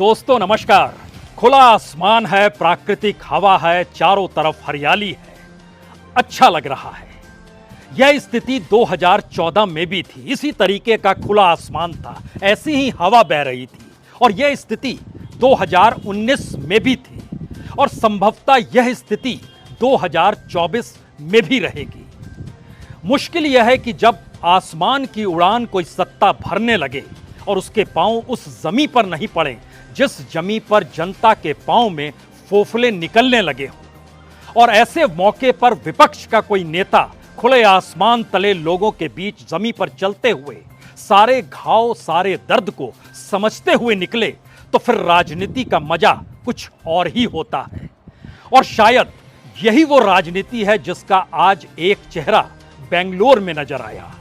दोस्तों नमस्कार। खुला आसमान है, प्राकृतिक हवा है, चारों तरफ हरियाली है, अच्छा लग रहा है। यह स्थिति 2014 में भी थी। इसी तरीके का खुला आसमान था, ऐसी ही हवा बह रही थी और यह स्थिति 2019 में भी थी और संभवतः यह स्थिति 2024 में भी रहेगी। मुश्किल यह है कि जब आसमान की उड़ान कोई सत्ता भरने लगे और उसके पांव उस जमीन पर नहीं पड़े जिस जमीन पर जनता के पांव में फोफले निकलने लगे हों, और ऐसे मौके पर विपक्ष का कोई नेता खुले आसमान तले लोगों के बीच जमीन पर चलते हुए सारे घाव सारे दर्द को समझते हुए निकले, तो फिर राजनीति का मजा कुछ और ही होता है। और शायद यही वो राजनीति है जिसका आज एक चेहरा बेंगलोर में नजर आया।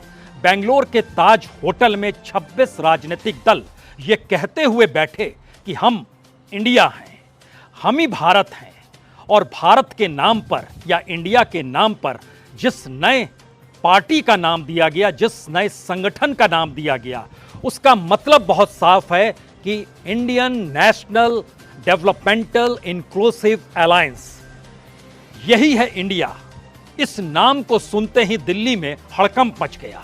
बेंगलोर के ताज होटल में 26 राजनीतिक दल ये कहते हुए बैठे कि हम इंडिया हैं, हम ही भारत हैं, और भारत के नाम पर या इंडिया के नाम पर जिस नए पार्टी का नाम दिया गया, जिस नए संगठन का नाम दिया गया, उसका मतलब बहुत साफ है कि Indian national developmental inclusive alliance, यही है इंडिया। इस नाम को सुनते ही दिल्ली में हड़कंप मच गया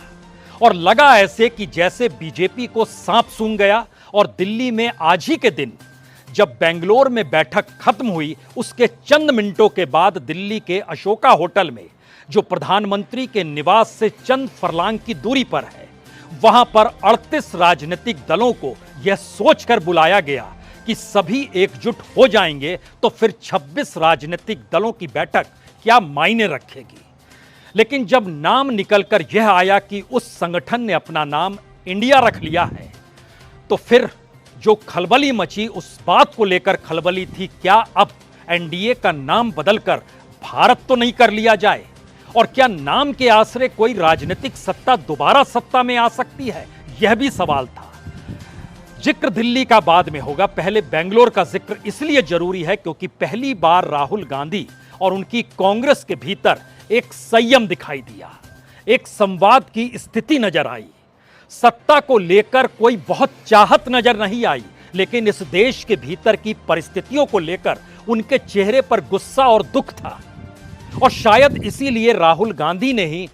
और लगा ऐसे कि जैसे बीजेपी को सांप सूंघ गया। और दिल्ली में आज ही के दिन जब बेंगलोर में बैठक खत्म हुई, उसके चंद मिनटों के बाद दिल्ली के अशोका होटल में, जो प्रधानमंत्री के निवास से चंद फरलांग की दूरी पर है, वहां पर 38 राजनीतिक दलों को यह सोचकर बुलाया गया कि सभी एकजुट हो जाएंगे तो फिर 26 राजनीतिक दलों की बैठक क्या मायने रखेगी। लेकिन जब नाम निकलकर यह आया कि उस संगठन ने अपना नाम इंडिया रख लिया है, तो फिर जो खलबली मची उस बात को लेकर खलबली थी, क्या अब एनडीए का नाम बदलकर भारत तो नहीं कर लिया जाए, और क्या नाम के आसरे कोई राजनीतिक सत्ता दोबारा सत्ता में आ सकती है, यह भी सवाल था। जिक्र दिल्ली का बाद में होगा, पहले बेंगलोर का जिक्र इसलिए जरूरी है क्योंकि पहली बार राहुल गांधी और उनकी कांग्रेस के भीतर एक संयम दिखाई दिया, एक संवाद की स्थिति नजर आई। सत्ता को लेकर कोई बहुत चाहत नजर नहीं आई, लेकिन इस देश के भीतर की परिस्थितियों को लेकर उनके चेहरे पर गुस्सा और दुख था। और शायद इसीलिए राहुल गांधी ने ही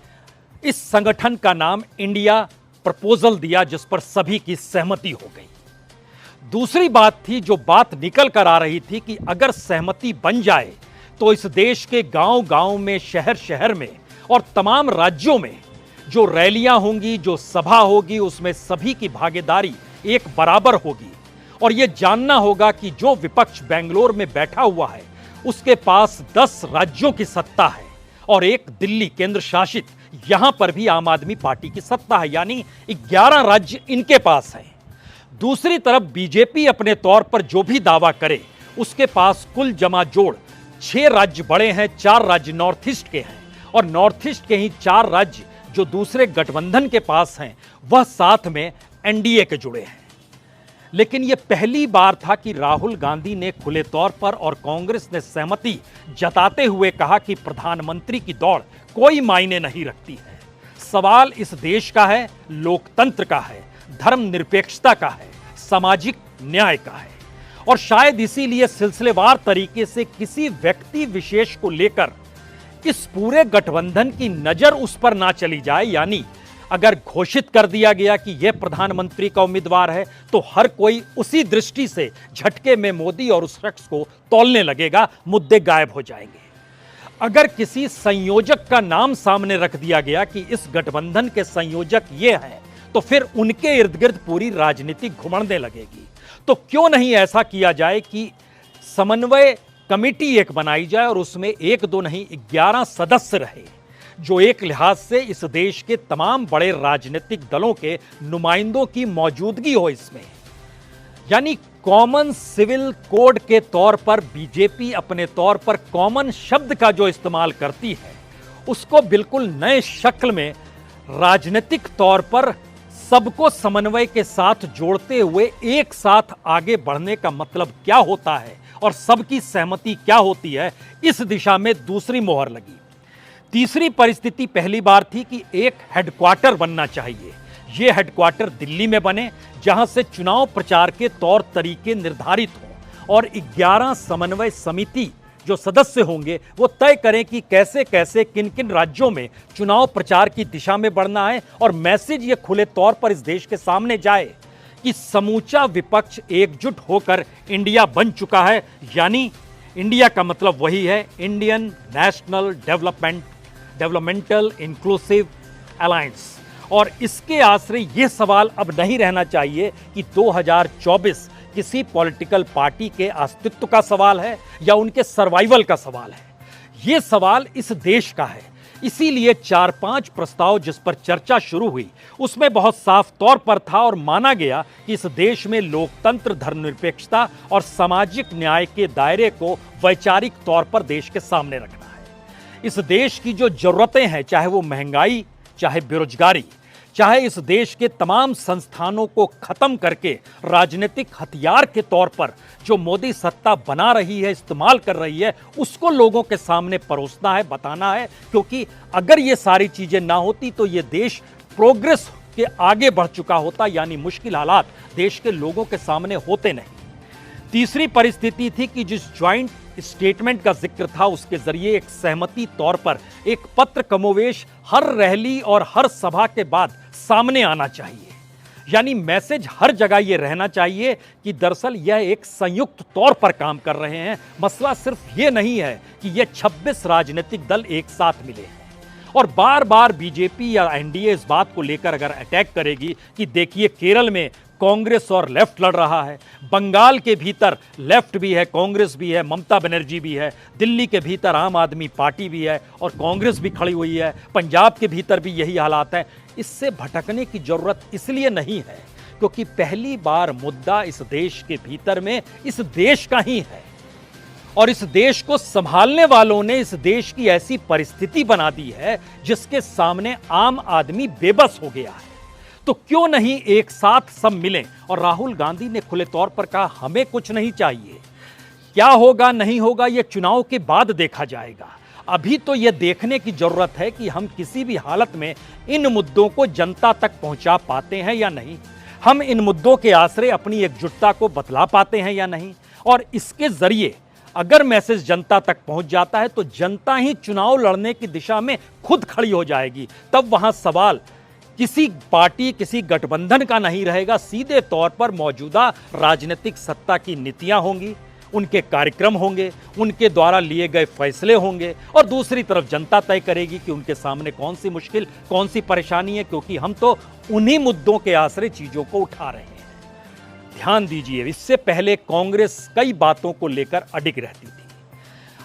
इस संगठन का नाम इंडिया प्रपोजल दिया, जिस पर सभी की सहमति हो गई। दूसरी बात थी, जो बात निकल कर आ रही थी कि अगर सहमति बन जाए तो इस देश के गांव-गांव में, शहर-शहर में और तमाम राज्यों में जो रैलियां होंगी, जो सभा होगी, उसमें सभी की भागीदारी एक बराबर होगी। और यह जानना होगा कि जो विपक्ष बेंगलोर में बैठा हुआ है, उसके पास 10 राज्यों की सत्ता है और एक दिल्ली केंद्र शासित, यहां पर भी आम आदमी पार्टी की सत्ता है, यानी 11 राज्य इनके पास हैं। दूसरी तरफ बीजेपी अपने तौर पर जो भी दावा करे, उसके पास कुल जमा जोड़ 6 राज्य बड़े हैं, 4 राज्य नॉर्थ ईस्ट के हैं, और नॉर्थ ईस्ट के ही 4 राज्य जो दूसरे गठबंधन के पास हैं, वह साथ में एनडीए के जुड़े हैं। लेकिन यह पहली बार था कि राहुल गांधी ने खुले तौर पर और कांग्रेस ने सहमति जताते हुए कहा कि प्रधानमंत्री की दौड़ कोई मायने नहीं रखती है। सवाल इस देश का है, लोकतंत्र का है, धर्मनिरपेक्षता का है, सामाजिक न्याय का है। और शायद इसीलिए सिलसिलेवार तरीके से किसी व्यक्ति विशेष को लेकर इस पूरे गठबंधन की नजर उस पर ना चली जाए, यानी अगर घोषित कर दिया गया कि यह प्रधानमंत्री का उम्मीदवार है, तो हर कोई उसी दृष्टि से झटके में मोदी और उस शख्स को तौलने लगेगा, मुद्दे गायब हो जाएंगे। अगर किसी संयोजक का नाम सामने रख दिया गया कि इस गठबंधन के संयोजक ये हैं, तो फिर उनके इर्द गिर्द पूरी राजनीति घुमड़ने लगेगी। तो क्यों नहीं ऐसा किया जाए कि समन्वय कमेटी एक बनाई जाए और उसमें 1-2 नहीं 11 सदस्य रहे, जो एक लिहाज से इस देश के तमाम बड़े राजनीतिक दलों के नुमाइंदों की मौजूदगी हो इसमें। यानी कॉमन सिविल कोड के तौर पर बीजेपी अपने तौर पर कॉमन शब्द का जो इस्तेमाल करती है, उसको बिल्कुल नए शक्ल में राजनीतिक तौर पर सबको समन्वय के साथ जोड़ते हुए एक साथ आगे बढ़ने का मतलब क्या होता है और सबकी सहमति क्या होती है, इस दिशा में दूसरी मोहर लगी। तीसरी परिस्थिति पहली बार थी कि एक हेडक्वार्टर बनना चाहिए, ये हेडक्वार्टर दिल्ली में बने, जहां से चुनाव प्रचार के तौर तरीके निर्धारित हों और 11 समन्वय समिति जो सदस्य होंगे वो तय करें कि कैसे कैसे किन किन राज्यों में चुनाव प्रचार की दिशा में बढ़ना है और मैसेज ये खुले तौर पर इस देश के सामने जाए कि समूचा विपक्ष एकजुट होकर इंडिया बन चुका है। यानी इंडिया का मतलब वही है Indian national developmental inclusive alliance. और इसके आश्रय यह सवाल अब नहीं रहना चाहिए कि 2024 किसी पॉलिटिकल पार्टी के अस्तित्व का सवाल है या उनके सर्वाइवल का सवाल है। यह सवाल इस देश का है। इसीलिए 4-5 प्रस्ताव जिस पर चर्चा शुरू हुई उसमें बहुत साफ तौर पर था और माना गया कि इस देश में लोकतंत्र, धर्मनिरपेक्षता और सामाजिक न्याय के दायरे को वैचारिक तौर पर देश के सामने रखना है। इस देश की जो जरूरतें हैं, चाहे वो महंगाई, चाहे बेरोजगारी, चाहे इस देश के तमाम संस्थानों को खत्म करके राजनीतिक हथियार के तौर पर जो मोदी सत्ता बना रही है, इस्तेमाल कर रही है, उसको लोगों के सामने परोसना है, बताना है। क्योंकि अगर ये सारी चीजें ना होती तो ये देश प्रोग्रेस के आगे बढ़ चुका होता, यानी मुश्किल हालात देश के लोगों के सामने होते नहीं। तीसरी परिस्थिति थी कि जिस ज्वाइंट स्टेटमेंट का जिक्र था उसके जरिए एक सहमति तौर पर एक पत्र कमोवेश हर रैली और हर सभा के बाद सामने आना चाहिए। यानी मैसेज हर जगह यह रहना चाहिए कि दरअसल यह एक संयुक्त तौर पर काम कर रहे हैं। मसला सिर्फ यह नहीं है कि यह 26 राजनीतिक दल एक साथ मिले हैं और बार बार बीजेपी या एनडीए इस बात को लेकर अगर अटैक करेगी कि देखिए केरल में कांग्रेस और लेफ्ट लड़ रहा है, बंगाल के भीतर लेफ्ट भी है, कांग्रेस भी है, ममता बनर्जी भी है, दिल्ली के भीतर आम आदमी पार्टी भी है और कांग्रेस भी खड़ी हुई है, पंजाब के भीतर भी यही हालात है। इससे भटकने की जरूरत इसलिए नहीं है क्योंकि पहली बार मुद्दा इस देश के भीतर में इस देश का ही है और इस देश को संभालने वालों ने इस देश की ऐसी परिस्थिति बना दी है जिसके सामने आम आदमी बेबस हो गया है। तो क्यों नहीं एक साथ सब मिलें? और राहुल गांधी ने खुले तौर पर कहा हमें कुछ नहीं चाहिए, क्या होगा नहीं होगा यह चुनाव के बाद देखा जाएगा। अभी तो यह देखने की जरूरत है कि हम किसी भी हालत में इन मुद्दों को जनता तक पहुंचा पाते हैं या नहीं, हम इन मुद्दों के आश्रय अपनी एकजुटता को बतला पाते हैं या नहीं। और इसके जरिए अगर मैसेज जनता तक पहुंच जाता है तो जनता ही चुनाव लड़ने की दिशा में खुद खड़ी हो जाएगी। तब वहां सवाल किसी पार्टी, किसी गठबंधन का नहीं रहेगा, सीधे तौर पर मौजूदा राजनीतिक सत्ता की नीतियां होंगी, उनके कार्यक्रम होंगे, उनके द्वारा लिए गए फैसले होंगे और दूसरी तरफ जनता तय करेगी कि उनके सामने कौन सी मुश्किल, कौन सी परेशानी है, क्योंकि हम तो उन्हीं मुद्दों के आश्रय चीजों को उठा रहे हैं। ध्यान दीजिए, इससे पहले कांग्रेस कई बातों को लेकर अडिग रहती थी।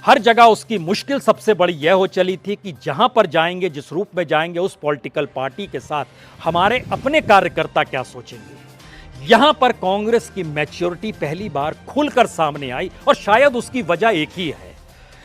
हर जगह उसकी मुश्किल सबसे बड़ी यह हो चली थी कि जहां पर जाएंगे, जिस रूप में जाएंगे, उस पॉलिटिकल पार्टी के साथ हमारे अपने कार्यकर्ता क्या सोचेंगे। यहां पर कांग्रेस की मैच्योरिटी पहली बार खुलकर सामने आई और शायद उसकी वजह एक ही है।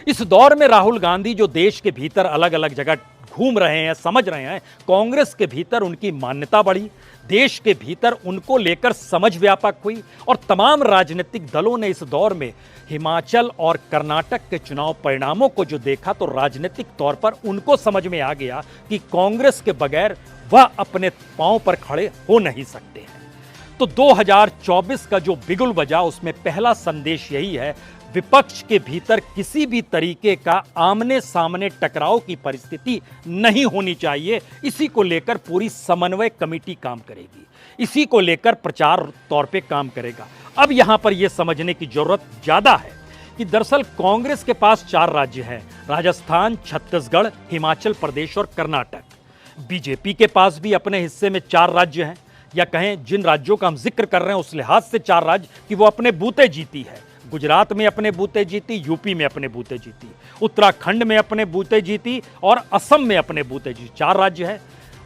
इस दौर में राहुल गांधी जो देश के भीतर अलग अलग जगह घूम रहे हैं, समझ रहे हैं, कांग्रेस के भीतर उनकी मान्यता बढ़ी, देश के भीतर उनको लेकर समझ व्यापक हुई और तमाम राजनीतिक दलों ने इस दौर में हिमाचल और कर्नाटक के चुनाव परिणामों को जो देखा तो राजनीतिक तौर पर उनको समझ में आ गया कि कांग्रेस के बगैर वह अपने पांव पर खड़े हो नहीं सकते हैं। तो 2024 का जो बिगुल बजा उसमें पहला संदेश यही है, विपक्ष के भीतर किसी भी तरीके का आमने सामने टकराव की परिस्थिति नहीं होनी चाहिए। इसी को लेकर पूरी समन्वय कमेटी काम करेगी, इसी को लेकर प्रचार तौर पे काम करेगा। अब यहां पर यह समझने की जरूरत ज्यादा है कि दरअसल कांग्रेस के पास 4 राज्य हैं, राजस्थान, छत्तीसगढ़, हिमाचल प्रदेश और कर्नाटक। बीजेपी के पास भी अपने हिस्से में 4 राज्य हैं, या कहें जिन राज्यों का हम जिक्र कर रहे हैं उस लिहाज से 4 राज्य कि वो अपने बूते जीती है। गुजरात में अपने बूते जीती, यूपी में अपने बूते जीती, उत्तराखंड में अपने बूते जीती और असम में अपने बूते जीती। 4 राज्य है।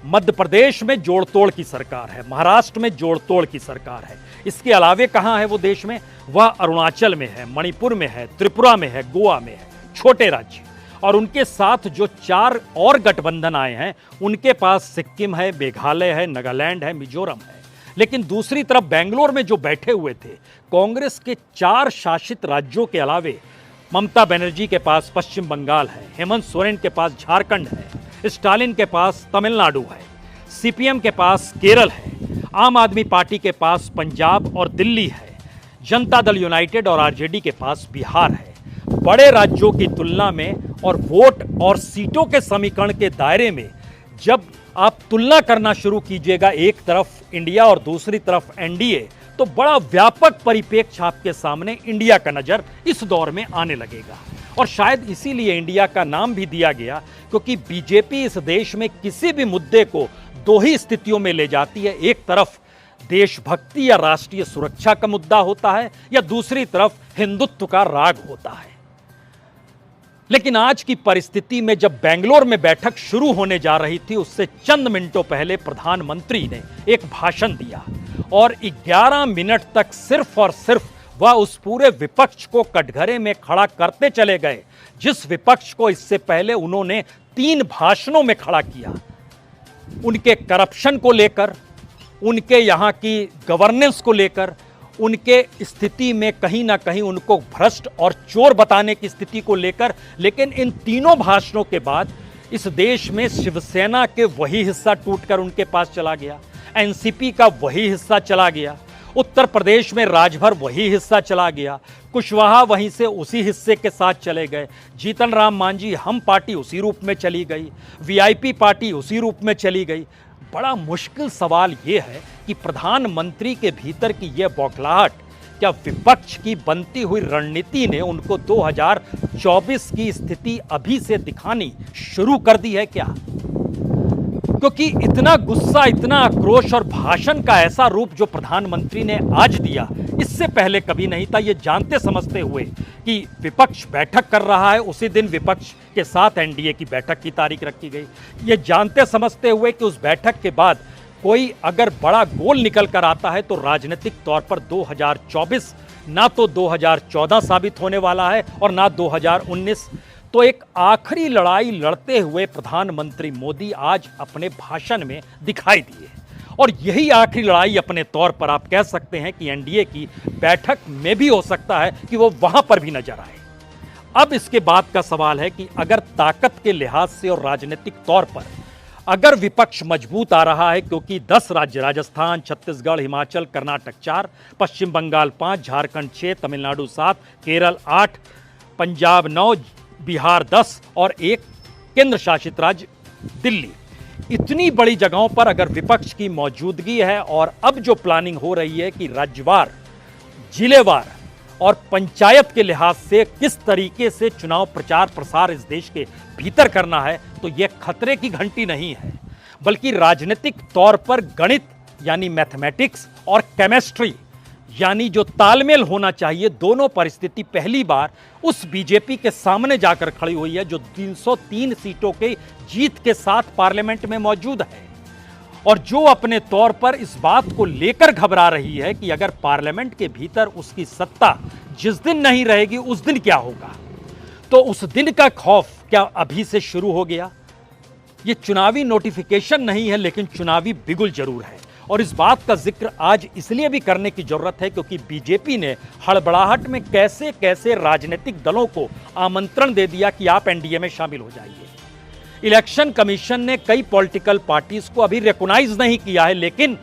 मध्य प्रदेश में जोड़ तोड़ की सरकार है, महाराष्ट्र में जोड़ तोड़ की सरकार है। इसके अलावे कहां है वो देश में? वह अरुणाचल में है, मणिपुर में है, त्रिपुरा में है, गोवा में है, छोटे राज्य। और उनके साथ जो 4 और गठबंधन आए हैं उनके पास सिक्किम है, मेघालय है, नागालैंड है, मिजोरम है। लेकिन दूसरी तरफ बेंगलोर में जो बैठे हुए थे कांग्रेस के 4 शासित राज्यों के अलावे ममता बनर्जी के पास पश्चिम बंगाल है, हेमंत सोरेन के पास झारखंड है, स्टालिन के पास तमिलनाडु है, सीपीएम के पास केरल है, आम आदमी पार्टी के पास पंजाब और दिल्ली है, जनता दल यूनाइटेड और आरजेडी के पास बिहार है। बड़े राज्यों की तुलना में और वोट और सीटों के समीकरण के दायरे में जब आप तुलना करना शुरू कीजिएगा, एक तरफ इंडिया और दूसरी तरफ एनडीए, तो बड़ा व्यापक परिप्रेक्ष्य आपके सामने इंडिया का नजर इस दौर में आने लगेगा। और शायद इसीलिए इंडिया का नाम भी दिया गया, क्योंकि बीजेपी इस देश में किसी भी मुद्दे को दो ही स्थितियों में ले जाती है। एक तरफ देशभक्ति या राष्ट्रीय सुरक्षा का मुद्दा होता है, या दूसरी तरफ हिंदुत्व का राग होता है। लेकिन आज की परिस्थिति में जब बेंगलोर में बैठक शुरू होने जा रही थी, उससे चंद मिनटों पहले प्रधानमंत्री ने एक भाषण दिया और 11 मिनट तक सिर्फ और सिर्फ वह उस पूरे विपक्ष को कटघरे में खड़ा करते चले गए, जिस विपक्ष को इससे पहले उन्होंने 3 भाषणों में खड़ा किया। उनके करप्शन को लेकर, उनके यहाँ की गवर्नेंस को लेकर, उनके स्थिति में कहीं ना कहीं उनको भ्रष्ट और चोर बताने की स्थिति को लेकर। लेकिन इन तीनों भाषणों के बाद इस देश में शिवसेना के वही हिस्सा टूटकर उनके पास चला गया, एनसीपी का वही हिस्सा चला गया, उत्तर प्रदेश में राजभर वही हिस्सा चला गया, कुशवाहा वहीं से उसी हिस्से के साथ चले गए, जीतन राम मांझी हम पार्टी उसी रूप में चली गई, वीआईपी पार्टी उसी रूप में चली गई। बड़ा मुश्किल सवाल यह है कि प्रधानमंत्री के भीतर की यह बौखलाहट, क्या विपक्ष की बनती हुई रणनीति ने उनको 2024 की स्थिति अभी से दिखानी शुरू कर दी है क्या? क्योंकि इतना गुस्सा, इतना आक्रोश और भाषण का ऐसा रूप जो प्रधानमंत्री ने आज दिया, इससे पहले कभी नहीं था। ये जानते समझते हुए कि विपक्ष बैठक कर रहा है, उसी दिन विपक्ष के साथ एनडीए की बैठक की तारीख रखी गई। ये जानते समझते हुए कि उस बैठक के बाद कोई अगर बड़ा गोल निकल कर आता है तो राजनीतिक तौर पर 2024 ना तो 2014 साबित होने वाला है और ना 2019। तो एक आखिरी लड़ाई लड़ते हुए प्रधानमंत्री मोदी आज अपने भाषण में दिखाई दिए, और यही आखिरी लड़ाई अपने तौर पर आप कह सकते हैं कि एनडीए की बैठक में भी हो सकता है कि वो वहां पर भी नजर आए। अब इसके बाद का सवाल है कि अगर ताकत के लिहाज से और राजनीतिक तौर पर अगर विपक्ष मजबूत आ रहा है, क्योंकि 10 राज्य, राजस्थान, छत्तीसगढ़, हिमाचल, कर्नाटक 4, पश्चिम बंगाल 5, झारखंड 6, तमिलनाडु 7, केरल 8, पंजाब 9, बिहार 10 और 1 केंद्र शासित राज्य दिल्ली, इतनी बड़ी जगहों पर अगर विपक्ष की मौजूदगी है और अब जो प्लानिंग हो रही है कि राज्यवार, जिलेवार और पंचायत के लिहाज से किस तरीके से चुनाव प्रचार प्रसार इस देश के भीतर करना है, तो यह खतरे की घंटी नहीं है, बल्कि राजनीतिक तौर पर गणित यानी मैथमेटिक्स और केमिस्ट्री यानी जो तालमेल होना चाहिए, दोनों परिस्थिति पहली बार उस बीजेपी के सामने जाकर खड़ी हुई है जो 303 सीटों के जीत के साथ पार्लियामेंट में मौजूद है, और जो अपने तौर पर इस बात को लेकर घबरा रही है कि अगर पार्लियामेंट के भीतर उसकी सत्ता जिस दिन नहीं रहेगी उस दिन क्या होगा। तो उस दिन का खौफ क्या अभी से शुरू हो गया? ये चुनावी नोटिफिकेशन नहीं है, लेकिन चुनावी बिगुल जरूर है, और इस बात का जिक्र आज इसलिए भी करने की जरूरत है क्योंकि बीजेपी ने हड़बड़ाहट में कैसे कैसे राजनीतिक दलों को आमंत्रण दे दिया कि आप एनडीए में शामिल हो जाइए। इलेक्शन कमीशन ने कई पॉलिटिकल पार्टीज को अभी रिकॉग्नाइज नहीं किया है, लेकिन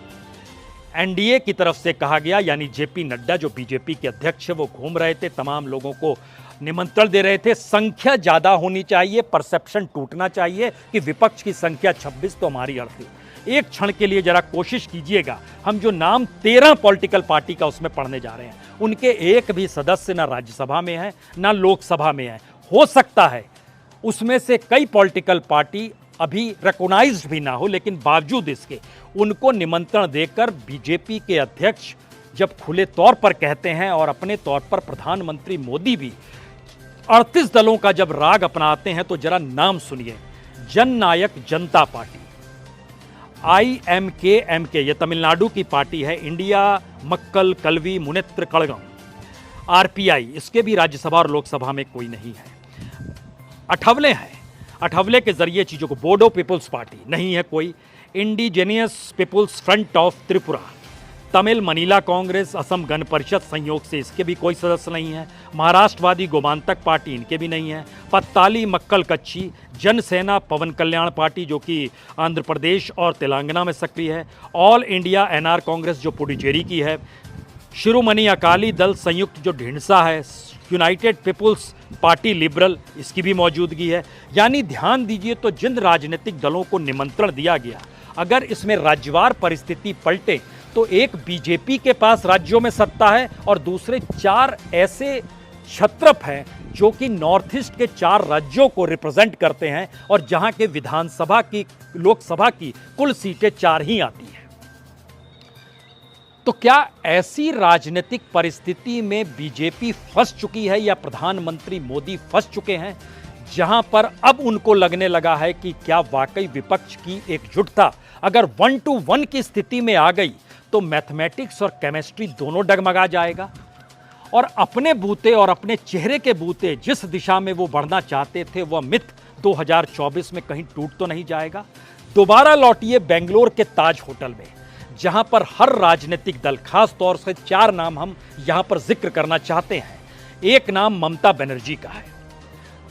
एनडीए की तरफ से कहा गया, यानी जेपी नड्डा जो बीजेपी के अध्यक्ष है, वो घूम रहे थे, तमाम लोगों को निमंत्रण दे रहे थे, संख्या ज्यादा होनी चाहिए, परसेप्शन टूटना चाहिए कि विपक्ष की संख्या 26 तो हमारी 38। एक क्षण के लिए जरा कोशिश कीजिएगा, हम जो नाम 13 पॉलिटिकल पार्टी का उसमें पढ़ने जा रहे हैं, उनके एक भी सदस्य ना राज्यसभा में है ना लोकसभा में है। हो सकता है उसमें से कई पॉलिटिकल पार्टी अभी रिकॉग्नाइज्ड भी ना हो, लेकिन बावजूद इसके उनको निमंत्रण देकर बीजेपी के अध्यक्ष जब खुले तौर पर कहते हैं और अपने तौर पर प्रधानमंत्री मोदी भी 38 दलों का जब राग अपनाते हैं, तो जरा नाम सुनिए। जननायक जनता पार्टी, IMKMK, ये तमिलनाडु की पार्टी है, इंडिया मक्कल कलवी मुनेत्र कड़गम, RPI, इसके भी राज्यसभा और लोकसभा में कोई नहीं है। अठवले है, अठवले के जरिए चीजों को, बोडो पीपुल्स पार्टी नहीं है कोई, indigenous peoples front of Tripura, Tamil Maanila Congress, Assam Gana Parishad संयोग से इसके भी कोई सदस्य नहीं है। महाराष्ट्रवादी गोमांतक पार्टी इनके भी नहीं है। पत्ताली मक्कल कच्ची, जनसेना पवन कल्याण पार्टी जो कि आंध्र प्रदेश और तेलंगाना में सक्रिय है। ऑल इंडिया एनआर कांग्रेस जो पुडुचेरी की है। शिरोमणि अकाली दल संयुक्त जो ढींढसा है। यूनाइटेड पीपुल्स पार्टी लिबरल, इसकी भी मौजूदगी है। यानी ध्यान दीजिए तो जिन राजनीतिक दलों को निमंत्रण दिया गया, अगर इसमें राज्यवार परिस्थिति पलटे तो एक बीजेपी के पास राज्यों में सत्ता है और दूसरे 4 ऐसे क्षत्रप हैं जो कि नॉर्थ ईस्ट के 4 राज्यों को रिप्रेजेंट करते हैं और जहां के विधानसभा की, लोकसभा की कुल सीटें 4 ही आती हैं। तो क्या ऐसी राजनीतिक परिस्थिति में बीजेपी फंस चुकी है या प्रधानमंत्री मोदी फंस चुके हैं, जहां पर अब उनको लगने लगा है कि क्या वाकई विपक्ष की एकजुटता अगर 1 to 1 की स्थिति में आ गई तो मैथमेटिक्स और केमिस्ट्री दोनों डगमगा जाएगा और अपने बूते और अपने चेहरे के बूते जिस दिशा में वो बढ़ना चाहते थे वह मिथ 2024 में कहीं टूट तो नहीं जाएगा। दोबारा लौटिए बेंगलोर के ताज होटल में, जहां पर हर राजनीतिक दल, खास तौर से 4 नाम हम यहां पर जिक्र करना चाहते हैं। एक नाम ममता बनर्जी का है,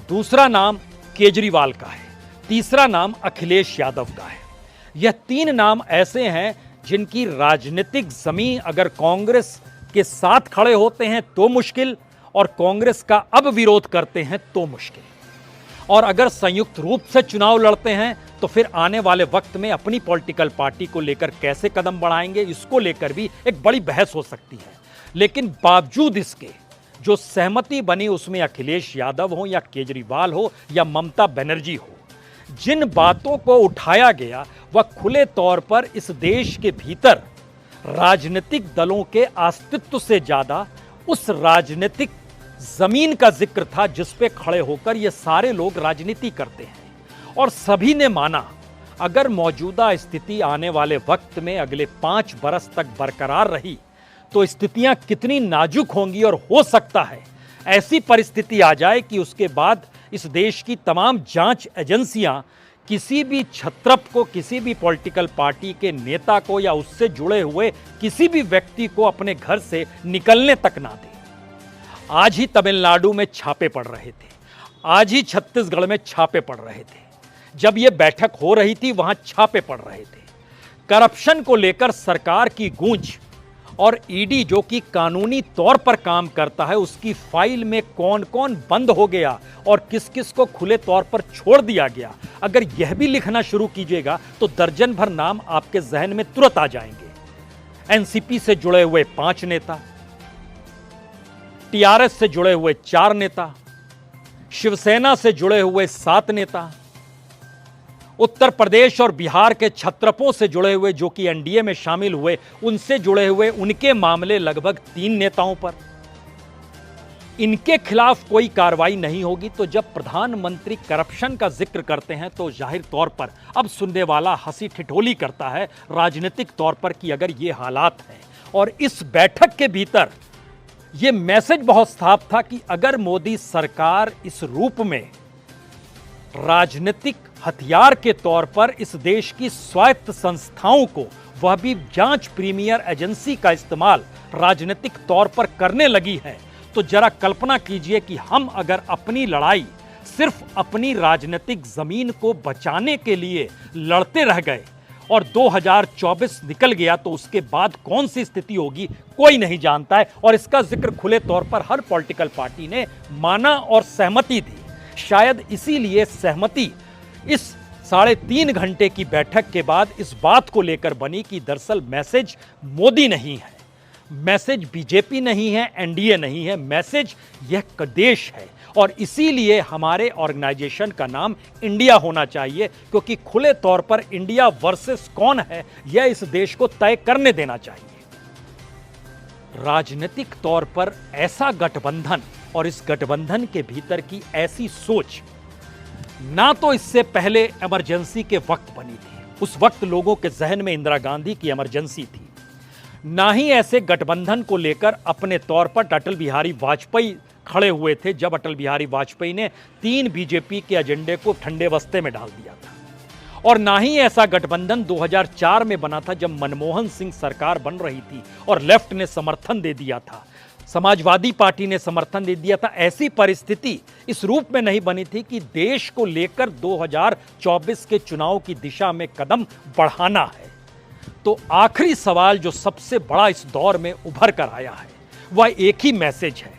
दूसरा नाम केजरीवाल का है, तीसरा नाम अखिलेश यादव का है। यह 3 नाम ऐसे हैं जिनकी राजनीतिक जमीन अगर कांग्रेस के साथ खड़े होते हैं तो मुश्किल और कांग्रेस का अब विरोध करते हैं तो मुश्किल, और अगर संयुक्त रूप से चुनाव लड़ते हैं तो फिर आने वाले वक्त में अपनी पॉलिटिकल पार्टी को लेकर कैसे कदम बढ़ाएंगे, इसको लेकर भी एक बड़ी बहस हो सकती है। लेकिन बावजूद इसके जो सहमति बनी उसमें अखिलेश यादव हो या केजरीवाल हो या ममता बनर्जी हो, जिन बातों को उठाया गया वह खुले तौर पर इस देश के भीतर राजनीतिक दलों के अस्तित्व से ज्यादा उस राजनीतिक जमीन का जिक्र था जिस पे खड़े होकर ये सारे लोग राजनीति करते हैं। और सभी ने माना अगर मौजूदा स्थिति आने वाले वक्त में अगले 5 बरस तक बरकरार रही तो स्थितियां कितनी नाजुक होंगी और हो सकता है ऐसी परिस्थिति आ जाए कि उसके बाद इस देश की तमाम जांच एजेंसियां किसी भी छत्रप को, किसी भी पॉलिटिकल पार्टी के नेता को या उससे जुड़े हुए किसी भी व्यक्ति को अपने घर से निकलने तक ना दे। आज ही तमिलनाडु में छापे पड़ रहे थे, आज ही छत्तीसगढ़ में छापे पड़ रहे थे, जब यह बैठक हो रही थी वहां छापे पड़ रहे थे। करप्शन को लेकर सरकार की गूंज और ईडी जो कि कानूनी तौर पर काम करता है उसकी फाइल में कौन कौन बंद हो गया और किस किस को खुले तौर पर छोड़ दिया गया, अगर यह भी लिखना शुरू कीजिएगा तो दर्जन भर नाम आपके जहन में तुरंत आ जाएंगे। एनसीपी से जुड़े हुए 5 नेता, टीआरएस से जुड़े हुए 4 नेता, शिवसेना से जुड़े हुए 7 नेता, उत्तर प्रदेश और बिहार के छत्रपों से जुड़े हुए जो कि एनडीए में शामिल हुए उनसे जुड़े हुए उनके मामले लगभग 3 नेताओं पर। इनके खिलाफ कोई कार्रवाई नहीं होगी तो जब प्रधानमंत्री करप्शन का जिक्र करते हैं तो जाहिर तौर पर अब सुनने वाला हंसी ठिठोली करता है राजनीतिक तौर पर कि अगर ये हालात हैं। और इस बैठक के भीतर यह मैसेज बहुत साफ था कि अगर मोदी सरकार इस रूप में राजनीतिक हथियार के तौर पर इस देश की स्वायत्त संस्थाओं को, वह भी जांच प्रीमियर एजेंसी का इस्तेमाल राजनीतिक तौर पर करने लगी है तो जरा कल्पना कीजिए कि हम अगर अपनी लड़ाई सिर्फ अपनी राजनीतिक जमीन को बचाने के लिए लड़ते रह गए और 2024 निकल गया तो उसके बाद कौन सी स्थिति होगी कोई नहीं जानता है। और इसका जिक्र खुले तौर पर हर पॉलिटिकल पार्टी ने माना और सहमति दी। शायद इसीलिए सहमति इस 3.5 घंटे की बैठक के बाद इस बात को लेकर बनी कि दरअसल मैसेज मोदी नहीं है, मैसेज बीजेपी नहीं है, एनडीए नहीं है, मैसेज यह देश है। और इसीलिए हमारे ऑर्गेनाइजेशन का नाम इंडिया होना चाहिए क्योंकि खुले तौर पर इंडिया वर्सेस कौन है यह इस देश को तय करने देना चाहिए। राजनीतिक तौर पर ऐसा गठबंधन और इस गठबंधन के भीतर की ऐसी सोच ना तो इससे पहले इमरजेंसी के वक्त बनी थी, उस वक्त लोगों के जहन में इंदिरा गांधी की इमरजेंसी थी, ना ही ऐसे गठबंधन को लेकर अपने तौर पर अटल बिहारी वाजपेयी खड़े हुए थे जब अटल बिहारी वाजपेयी ने 3 बीजेपी के एजेंडे को ठंडे बस्ते में डाल दिया था। और ना ही ऐसा गठबंधन 2004 में बना था जब मनमोहन सिंह सरकार बन रही थी और लेफ्ट ने समर्थन दे दिया था, समाजवादी पार्टी ने समर्थन दे दिया था। ऐसी परिस्थिति इस रूप में नहीं बनी थी कि देश को लेकर 2024 के चुनाव की दिशा में कदम बढ़ाना है। तो आखिरी सवाल जो सबसे बड़ा इस दौर में उभर कर आया है वह एक ही मैसेज है।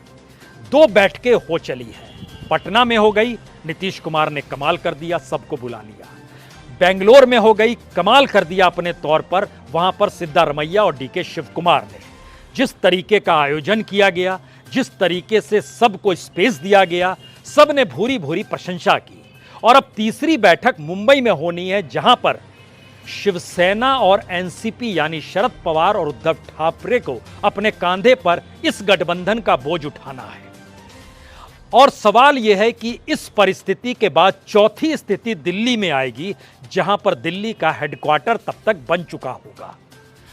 2 बैठकें हो चली हैं। पटना में हो गई, नीतीश कुमार ने कमाल कर दिया, सबको बुला लिया। बेंगलोर में हो गई, कमाल कर दिया अपने तौर पर, वहां पर सिद्धारमैया और डीके शिव कुमार ने जिस तरीके का आयोजन किया गया, जिस तरीके से सबको स्पेस दिया गया, सब ने भूरी भूरी प्रशंसा की। और अब तीसरी बैठक मुंबई में होनी है, जहां पर शिवसेना और एनसीपी यानी शरद पवार और उद्धव ठाकरे को अपने कांधे पर इस गठबंधन का बोझ उठाना है। और सवाल यह है कि इस परिस्थिति के बाद चौथी स्थिति दिल्ली में आएगी, जहां पर दिल्ली का हेडक्वार्टर तब तक बन चुका होगा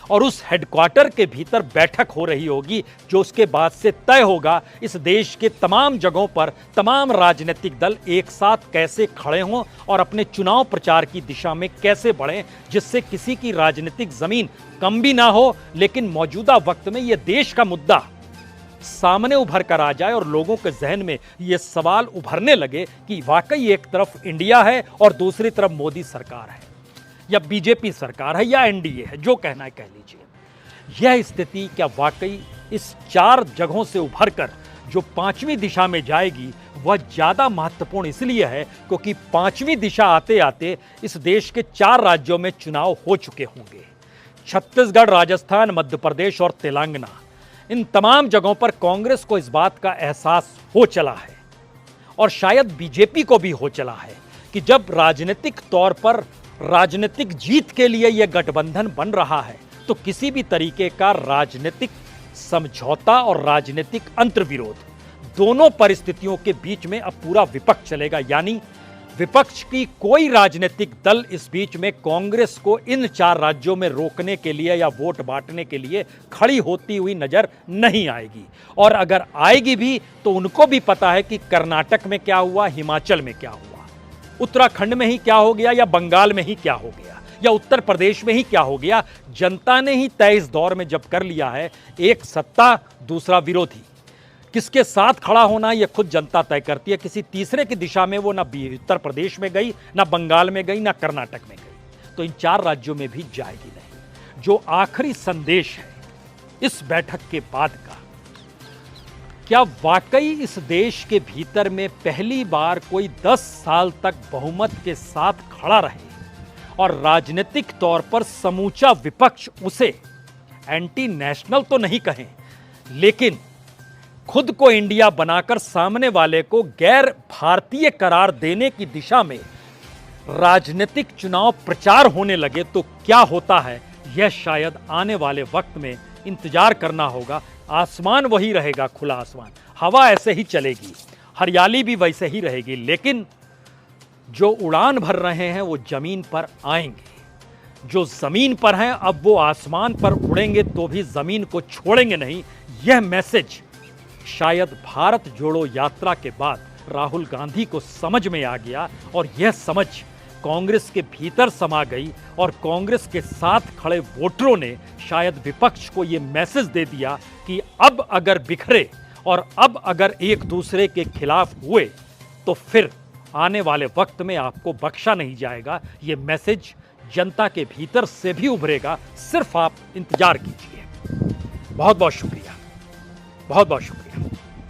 और उस हेडक्वार्टर के भीतर बैठक हो रही होगी, जो उसके बाद से तय होगा इस देश के तमाम जगहों पर तमाम राजनीतिक दल एक साथ कैसे खड़े हों और अपने चुनाव प्रचार की दिशा में कैसे बढ़ें, जिससे किसी की राजनीतिक जमीन कम भी ना हो, लेकिन मौजूदा वक्त में यह देश का मुद्दा सामने उभर कर आ जाए और लोगों के जहन में यह सवाल उभरने लगे कि वाकई एक तरफ इंडिया है और दूसरी तरफ मोदी सरकार है या बीजेपी सरकार है या एनडीए है, जो कहना है कह लीजिए। यह स्थिति क्या वाकई इस 4 जगहों से उभरकर जो 5वीं दिशा में जाएगी वह ज़्यादा महत्वपूर्ण इसलिए है क्योंकि 5वीं दिशा आते आते इस देश के 4 राज्यों में चुनाव हो चुके होंगे। छत्तीसगढ़, राजस्थान, मध्य प्रदेश और तेलंगाना, इन तमाम जगहों पर कांग्रेस को इस बात का एहसास हो चला है और शायद बीजेपी को भी हो चला है कि जब राजनीतिक तौर पर राजनीतिक जीत के लिए यह गठबंधन बन रहा है तो किसी भी तरीके का राजनीतिक समझौता और राजनीतिक अंतर्विरोध, दोनों परिस्थितियों के बीच में अब पूरा विपक्ष चलेगा। यानी विपक्ष की कोई राजनीतिक दल इस बीच में कांग्रेस को इन 4 राज्यों में रोकने के लिए या वोट बांटने के लिए खड़ी होती हुई नजर नहीं आएगी। और अगर आएगी भी तो उनको भी पता है कि कर्नाटक में क्या हुआ, हिमाचल में क्या हुआ, उत्तराखंड में ही क्या हो गया या बंगाल में ही क्या हो गया या उत्तर प्रदेश में ही क्या हो गया। जनता ने ही तय इस दौर में जब कर लिया है, एक सत्ता दूसरा विरोधी, किसके साथ खड़ा होना यह खुद जनता तय करती है। किसी तीसरे की दिशा में वो ना उत्तर प्रदेश में गई, ना बंगाल में गई, ना कर्नाटक में गई, तो इन 4 राज्यों में भी जाएगी नहीं। जो आखिरी संदेश है इस बैठक के बाद का, क्या वाकई इस देश के भीतर में पहली बार कोई 10 साल तक बहुमत के साथ खड़ा रहे और राजनीतिक तौर पर समूचा विपक्ष उसे एंटी नेशनल तो नहीं कहें, लेकिन खुद को इंडिया बनाकर सामने वाले को गैर भारतीय करार देने की दिशा में राजनीतिक चुनाव प्रचार होने लगे तो क्या होता है, यह शायद आने वाले वक्त में इंतजार करना होगा। आसमान वही रहेगा, खुला आसमान, हवा ऐसे ही चलेगी, हरियाली भी वैसे ही रहेगी, लेकिन जो उड़ान भर रहे हैं वो जमीन पर आएंगे। जो जमीन पर हैं अब वो आसमान पर उड़ेंगे तो भी जमीन को छोड़ेंगे नहीं। यह मैसेज शायद भारत जोड़ो यात्रा के बाद राहुल गांधी को समझ में आ गया और यह समझ कांग्रेस के भीतर समा गई और कांग्रेस के साथ खड़े वोटरों ने शायद विपक्ष को यह मैसेज दे दिया कि अब अगर बिखरे और अब अगर एक दूसरे के खिलाफ हुए तो फिर आने वाले वक्त में आपको बख्शा नहीं जाएगा। यह मैसेज जनता के भीतर से भी उभरेगा, सिर्फ आप इंतजार कीजिए। बहुत बहुत शुक्रिया, बहुत बहुत शुक्रिया।